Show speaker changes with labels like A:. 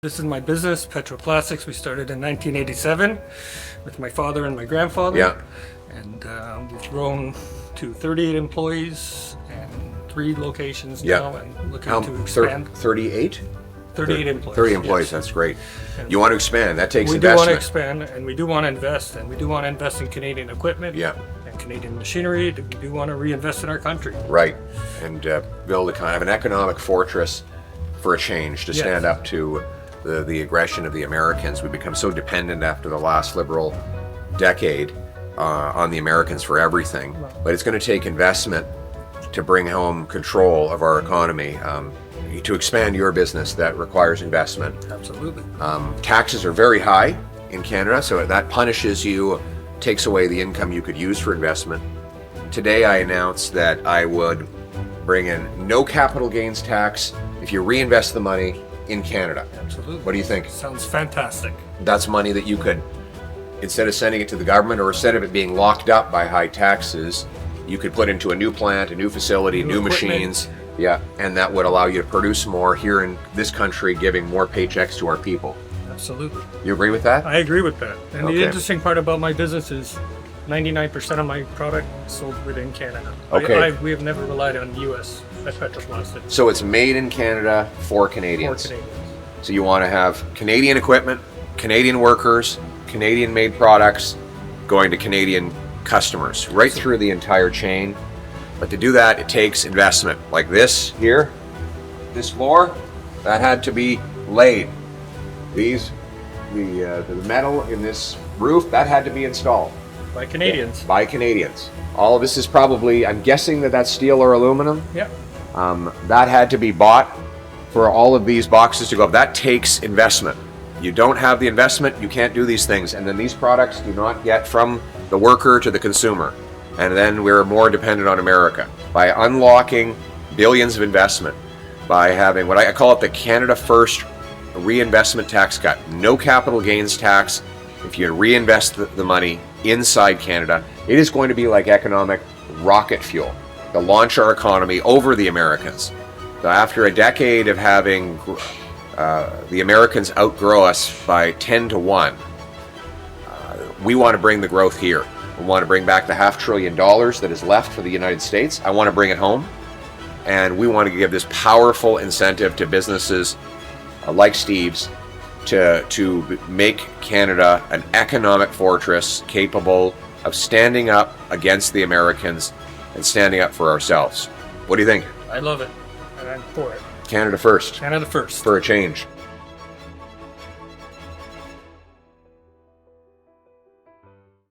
A: This is my business, Petroplastics. We started in 1987 with my father and my grandfather.
B: Yeah.
A: And we've grown to 38 employees and 3 locations
B: Yeah.
A: now, and looking to expand.
B: 38?
A: 38 employees.
B: 30 employees,
A: yes.
B: That's great.
A: And
B: You want to expand, that takes
A: we do want to
B: investment.
A: expand, and we do want to invest, and we do want to invest in Canadian equipment
B: Yeah.
A: and Canadian machinery. We do want to reinvest in our country.
B: Right, and build a kind of an economic fortress for a change to
A: Yes.
B: stand up to the aggression of the Americans. We become so dependent after the last liberal decade on the Americans for everything. But it's going to take investment to bring home control of our economy. To expand your business, that requires investment.
A: Absolutely.
B: Taxes are very high in Canada, so that punishes you, takes away the income you could use for investment. Today I announced that I would bring in no capital gains tax if you reinvest the money in Canada.
A: Absolutely.
B: What do you think?
A: Sounds fantastic.
B: That's money that you could, instead of sending it to the government or instead of it being locked up by high taxes, you could put into a new plant, a new facility, new
A: equipment.
B: machines. Yeah, and that would allow you to produce more here in this country, giving more paychecks to our people.
A: Absolutely.
B: You agree with that?
A: I agree with that. And
B: Okay.
A: the interesting part about my business is 99% of my product is sold within Canada.
B: Okay.
A: We have never relied on the U.S. at Petroplastics
B: So it's made in Canada for
A: or
B: Canadians.
A: Canadians.
B: So you want to have Canadian equipment, Canadian workers, Canadian-made products going to Canadian customers right through the entire chain. But to do that, it takes investment. Like this here, this floor, that had to be laid. The metal in this roof, that had to be installed
A: By Canadians.
B: by Canadians. All of this is probably, I'm guessing that that's steel or aluminum.
A: Yeah.
B: That had to be bought for all of these boxes to go up. That takes investment. You don't have the investment, you can't do these things. And then these products do not get from the worker to the consumer. And then we're more dependent on America. By unlocking billions of investment, by having what I call it the Canada First reinvestment tax cut. No capital gains tax if you reinvest the money inside Canada. It is going to be like economic rocket fuel to launch our economy over the Americans. So after a decade of having the Americans outgrow us by 10 to 1, we want to bring the growth here. We want to bring back the $500 billion that is left for the United States. I want to bring it home. And we want to give this powerful incentive to businesses like Steve's to make Canada an economic fortress capable of standing up against the Americans and standing up for ourselves. What do you think?
A: I love it. And I'm for it.
B: Canada first.
A: Canada first.
B: For a change.